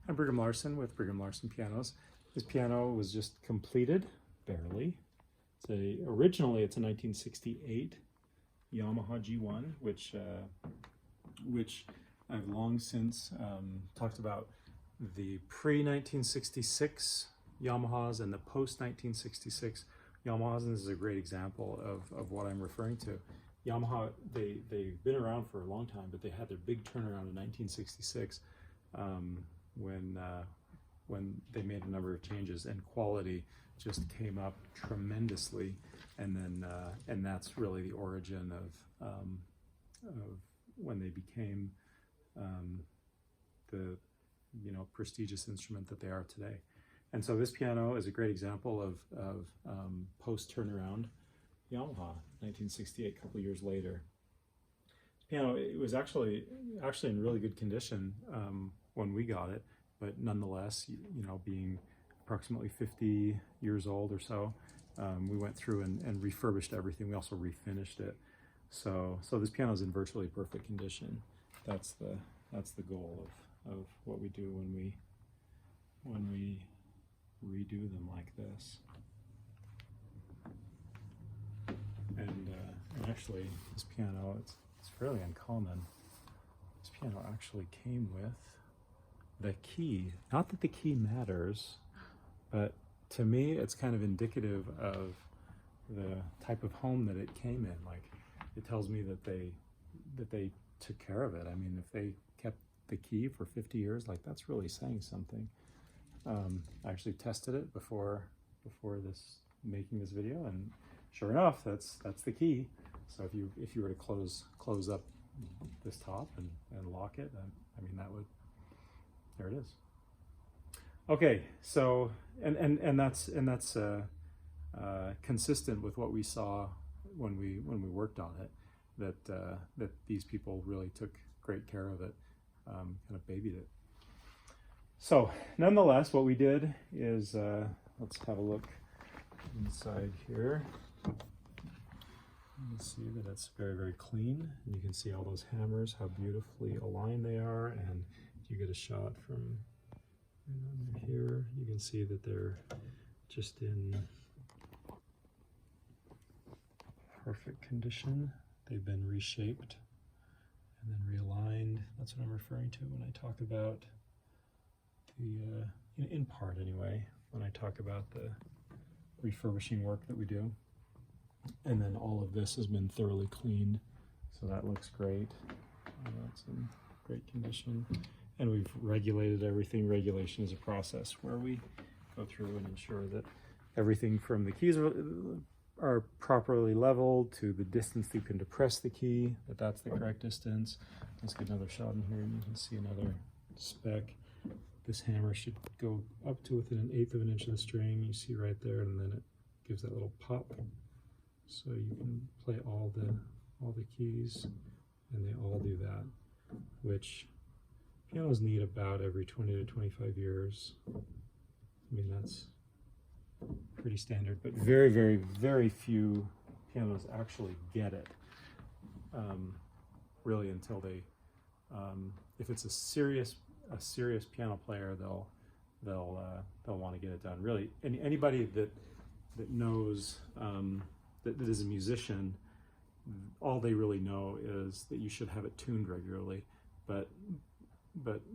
I'm Brigham Larson with Brigham Larson Pianos. This piano was just completed, barely. Originally it's a 1968 Yamaha G1, which I've long since talked about the pre-1966 Yamahas and the post-1966 Yamahas, and this is a great example of what I'm referring to. Yamaha, they've been around for a long time, but they had their big turnaround in 1966 when they made a number of changes and quality just came up tremendously, and then and that's really the origin of when they became the prestigious instrument that they are today. And so this piano is a great example of post turnaround Yamaha, 1968, a couple years later. Piano, it was actually in really good condition when we got it, but nonetheless, being approximately 50 years old or so, we went through and refurbished everything. We also refinished it. So this piano is in virtually perfect condition. That's the goal of what we do when we redo them like this. And actually, this piano, it's fairly uncommon. This piano actually came with the key. Not that the key matters, but to me, it's kind of indicative of the type of home that it came in. Like, it tells me that they took care of it. I mean, if they kept the key for 50 years, like, that's really saying something. I actually tested it before making this video, and sure enough, that's the key. So if you were to close up this top and lock it, I mean, there it is. Okay, so and that's consistent with what we saw when we worked on it, that these people really took great care of it, kind of babied it. So nonetheless, what we did is let's have a look inside here. You can see that it's very, very clean, and you can see all those hammers, how beautifully aligned they are. And if you get a shot from right under here, you can see that they're just in perfect condition. They've been reshaped and then realigned. That's what I'm referring to when I talk about the, in part anyway, when I talk about the refurbishing work that we do. And then all of this has been thoroughly cleaned, so that looks great. That's in great condition. And we've regulated everything. Regulation is a process where we go through and ensure that everything from the keys are properly leveled to the distance you can depress the key, that's the correct distance. Let's get another shot in here and you can see another spec. This hammer should go up to within 1/8 of an inch of the string. You see right there, and then it gives that little pop. So you can play all the keys, and they all do that, which pianos need about every 20 to 25 years. I mean, that's pretty standard, but very, very, very few pianos actually get it, really, until they, if it's a serious piano player, they'll want to get it done. Really, anybody that knows that is a musician, all they really know is that you should have it tuned regularly, but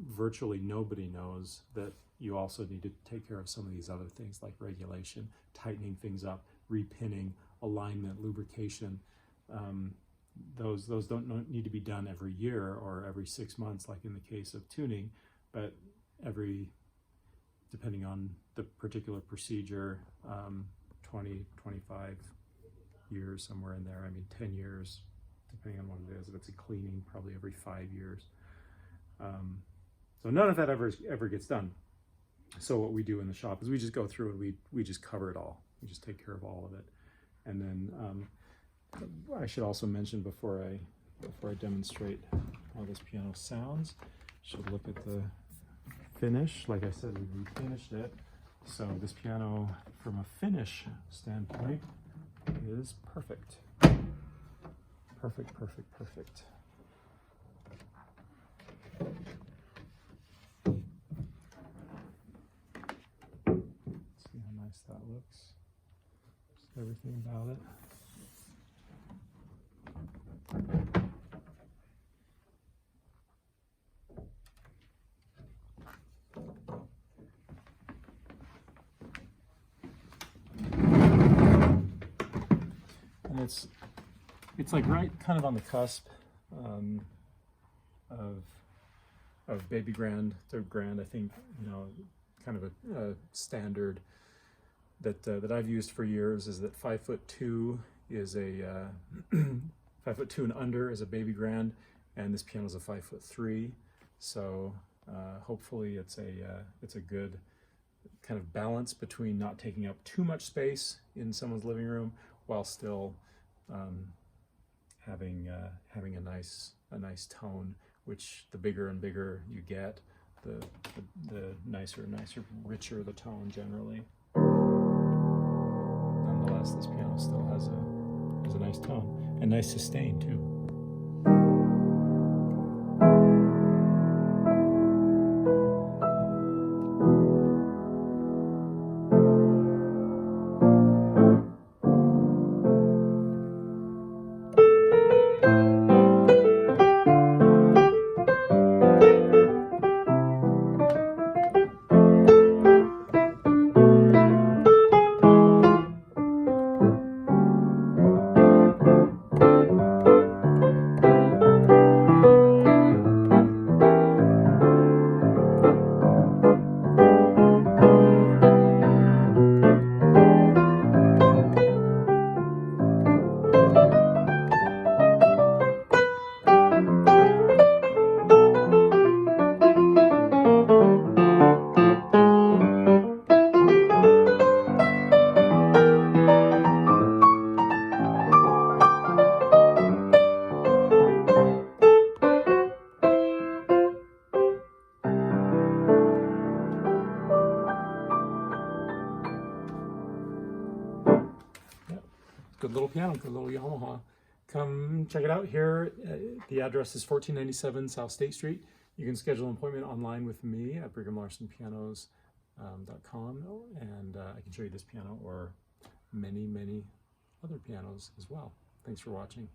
virtually nobody knows that you also need to take care of some of these other things like regulation, tightening things up, repinning, alignment, lubrication. Those don't need to be done every year or every 6 months like in the case of tuning, but depending on the particular procedure, 20, 25 years, somewhere in there. I mean, 10 years, depending on what it is. If it's a cleaning, probably every 5 years. So none of that ever gets done. So what we do in the shop is we just go through and we just cover it all. We just take care of all of it. And then I should also mention before I demonstrate how this piano sounds, should look at the finish. Like I said, we refinished it. So this piano, from a finish standpoint, is perfect. Perfect, perfect, perfect. looks. Just everything about it. And it's like right kind of on the cusp of baby grand, third grand. I think, you know, kind of a standard that I've used for years is that 5'2" is a 5'2" and under is a baby grand, and this piano is a 5'3". So hopefully it's a good kind of balance between not taking up too much space in someone's living room while still having a nice tone. Which the bigger and bigger you get, the nicer and nicer, richer the tone generally. Nonetheless, this piano still has a nice tone and nice sustain too. Good little piano, good little Yamaha. Come check it out here. The address is 1497 South State Street. You can schedule an appointment online with me at BrighamLarsonPianos.com, and I can show you this piano or many, many other pianos as well. Thanks for watching.